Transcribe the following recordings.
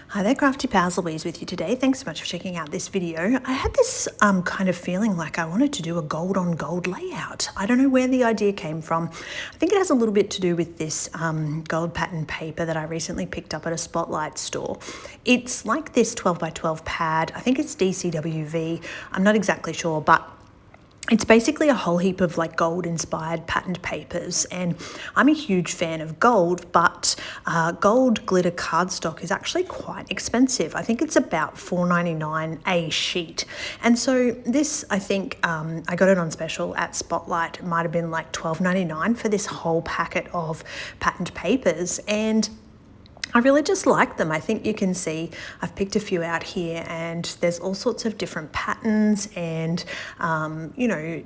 Hi there, Crafty Pals, Louise with you today. Thanks so much for checking out this video. I had this kind of feeling like I wanted to do a gold on gold layout. I don't know where the idea came from. I think it has a little bit to do with this gold pattern paper that I recently picked up at a Spotlight store. It's like this 12 by 12 pad. I think it's DCWV. I'm not exactly sure, but it's basically a whole heap of like gold inspired patterned papers, and I'm a huge fan of gold, but gold glitter cardstock is actually quite expensive. I think it's about $4.99 a sheet, and so this, I think I got it on special at Spotlight. It might have been like $12.99 for this whole packet of patterned papers, and I really just like them. I think you can see I've picked a few out here, and there's all sorts of different patterns and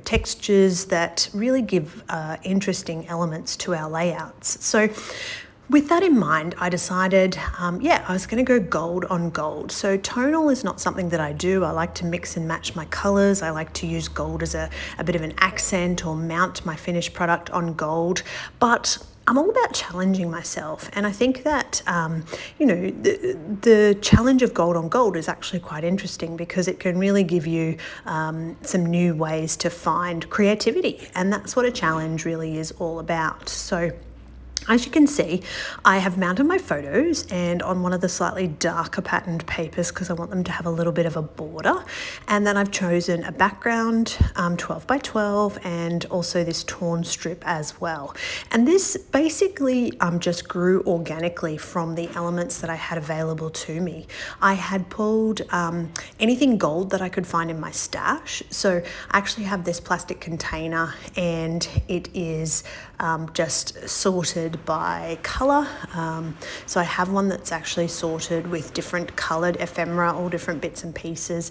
textures that really give interesting elements to our layouts. So with that in mind, I decided, I was going to go gold on gold. So tonal is not something that I do. I like to mix and match my colors. I like to use gold as a bit of an accent or mount my finished product on gold, but I'm all about challenging myself, and I think that the challenge of gold on gold is actually quite interesting because it can really give you some new ways to find creativity, and that's what a challenge really is all about. So as you can see, I have mounted my photos and on one of the slightly darker patterned papers because I want them to have a little bit of a border. And then I've chosen a background 12 by 12 and also this torn strip as well. And this basically just grew organically from the elements that I had available to me. I had pulled anything gold that I could find in my stash. So I actually have this plastic container, and it is just sorted by color. So I have one that's actually sorted with different colored ephemera, all different bits and pieces.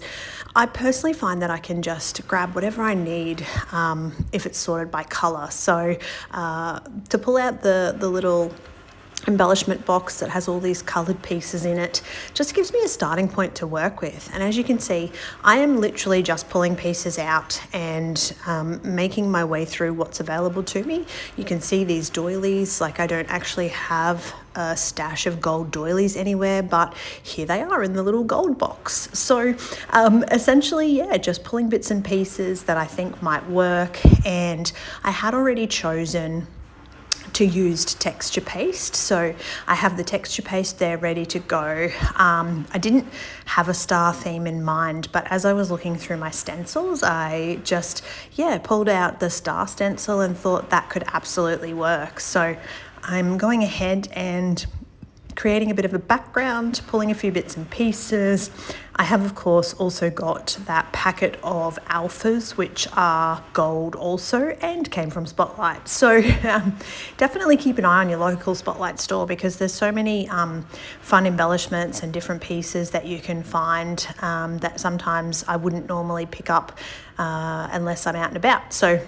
I personally find that I can just grab whatever I need if it's sorted by color. So to pull out the little embellishment box that has all these colored pieces in it just gives me a starting point to work with. And as you can see, I am literally just pulling pieces out and making my way through what's available to me. You can see these doilies. Like, I don't actually have a stash of gold doilies anywhere, but here they are in the little gold box. So essentially, just pulling bits and pieces that I think might work. And I had already chosen to use texture paste, so I have the texture paste there ready to go. I didn't have a star theme in mind, but as I was looking through my stencils, I just pulled out the star stencil and thought that could absolutely work. So I'm going ahead and creating a bit of a background, pulling a few bits and pieces. I have, of course, also got that packet of alphas, which are gold also and came from Spotlight. So definitely keep an eye on your local Spotlight store because there's so many fun embellishments and different pieces that you can find that sometimes I wouldn't normally pick up unless I'm out and about. So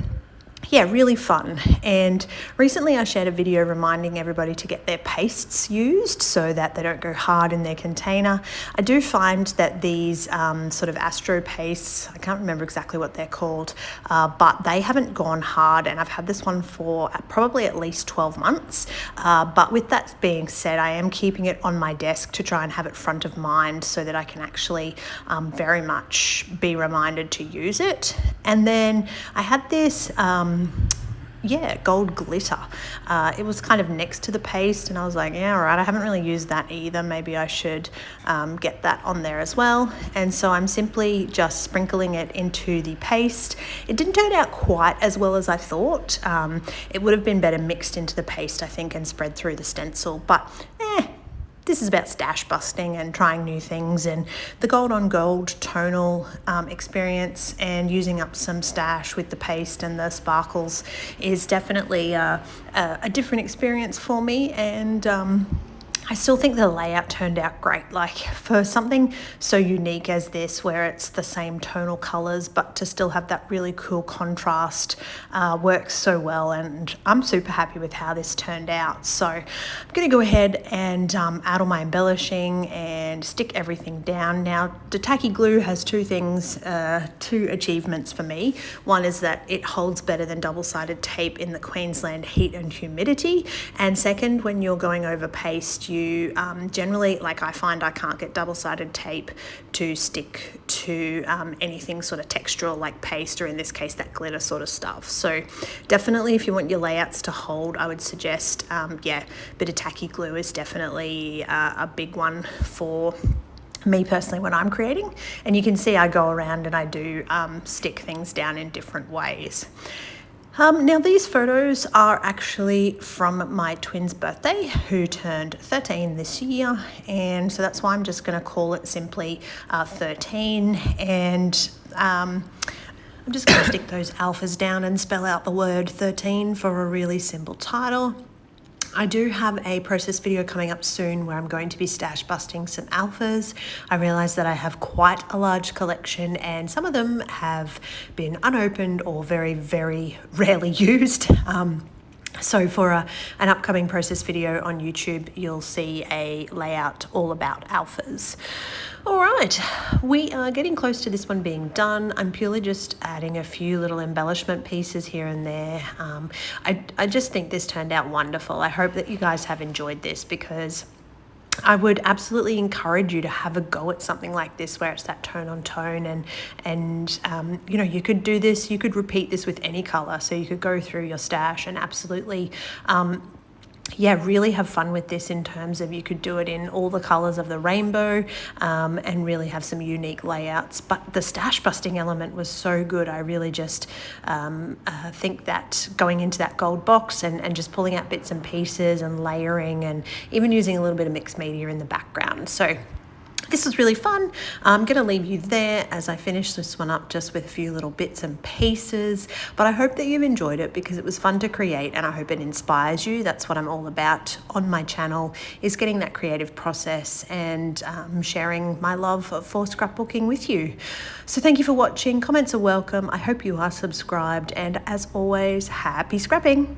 really fun. And recently I shared a video reminding everybody to get their pastes used so that they don't go hard in their container. I do find that these sort of Astro pastes, I can't remember exactly what they're called, but they haven't gone hard, and I've had this one for probably at least 12 months. But with that being said, I am keeping it on my desk to try and have it front of mind so that I can actually very much be reminded to use it. And then I had this gold glitter. It was kind of next to the paste, and I was like, all right, I haven't really used that either. Maybe I should get that on there as well. And so I'm simply just sprinkling it into the paste. It didn't turn out quite as well as I thought. It would have been better mixed into the paste, I think, and spread through the stencil, but this is about stash busting and trying new things, and the gold on gold tonal experience and using up some stash with the paste and the sparkles is definitely a different experience for me. And I still think the layout turned out great. Like, for something so unique as this, where it's the same tonal colors, but to still have that really cool contrast, works so well. And I'm super happy with how this turned out. So I'm going to go ahead and add all my embellishing and stick everything down. Now, the tacky glue has two achievements for me. One is that it holds better than double-sided tape in the Queensland heat and humidity. And second, when you're going over paste, you you generally, like I find I can't get double-sided tape to stick to anything sort of textural like paste, or in this case that glitter sort of stuff. So definitely if you want your layouts to hold, I would suggest yeah, a bit of tacky glue is definitely a big one for me personally when I'm creating. And you can see I go around and I do stick things down in different ways. Now these photos are actually from my twin's birthday, who turned 13 this year, and so that's why I'm just going to call it simply 13, and I'm just going to stick those alphas down and spell out the word 13 for a really simple title. I do have a process video coming up soon where I'm going to be stash busting some alphas. I realize that I have quite a large collection and some of them have been unopened or very, very rarely used. So for an upcoming process video on YouTube, you'll see a layout all about alphas. All right, we are getting close to this one being done. I'm purely just adding a few little embellishment pieces here and there. I just think this turned out wonderful. I hope that you guys have enjoyed this, because I would absolutely encourage you to have a go at something like this where it's that tone on tone, and you know, you could do this, you could repeat this with any color. So you could go through your stash and absolutely yeah, really have fun with this, in terms of you could do it in all the colors of the rainbow and really have some unique layouts. But the stash busting element was so good. I really just think that going into that gold box and just pulling out bits and pieces and layering, and even using a little bit of mixed media in the background. So this was really fun. I'm going to leave you there as I finish this one up just with a few little bits and pieces. But I hope that you've enjoyed it, because it was fun to create, and I hope it inspires you. That's what I'm all about on my channel, is getting that creative process and sharing my love for scrapbooking with you. So thank you for watching. Comments are welcome. I hope you are subscribed. And as always, happy scrapping.